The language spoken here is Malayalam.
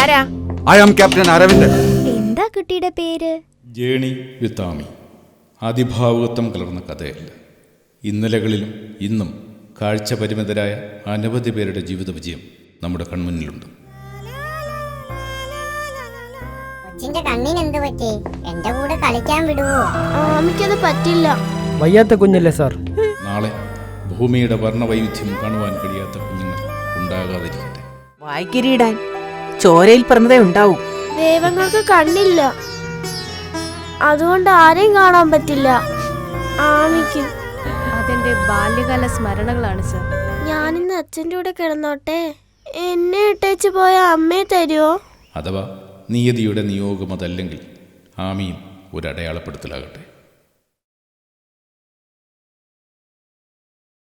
ആരാ? I am captain Aravindan. എന്താ കുട്ടിയുടെ പേര്? ജേണി വിത്ത് ആമി. അതിഭാവുകത്വം കലർന്ന കഥയല്ല. ഇന്നലകളിലും ഇന്നും കാഴ്ച പരിമിതരായ അനവധി പേരുടെ ജീവിത വിജയം നമ്മുടെ കൺമുന്നിലുണ്ട്. കൊച്ചിന്റെ കണ്ണിന് എന്ത് പറ്റി? എന്റെ കൂടെ കളിക്കാൻ വിടുവോ? ആമിക്കത് പറ്റില്ല. വയ്യാത്ത കുഞ്ഞല്ലേ സാർ. നാളെ ഭൂമിയുടെ വർണ്ണവൈവിധ്യം കാണുവാൻ കഴിയാത്ത കുഞ്ഞുങ്ങൾ ഉണ്ടാകാതിരിക്കട്ടെ. വായ്ക്കിരിയിടാൻ ചോരയിൽ പിറന്നതേ ഉണ്ടാവും. ദൈവങ്ങൾക്ക് കണ്ണില്ല, അതുകൊണ്ട് ആരെയും കാണാൻ പറ്റില്ല. ആമിക്കും അതെന്റെ ബാല്യകാല സ്മരണകളാണ് സർ. ഞാനിന്ന് അച്ഛൻ്റെ കൂടെ കിടന്നോട്ടെ? എന്നെ ഇട്ടേച്ച് പോയ അമ്മയെ തരുമോ? അഥവാ നിയതിയുടെ നിയോഗം അതല്ലെങ്കിൽ ആമിയും ഒരു അടയാളപ്പെടുത്തലാകട്ടെ.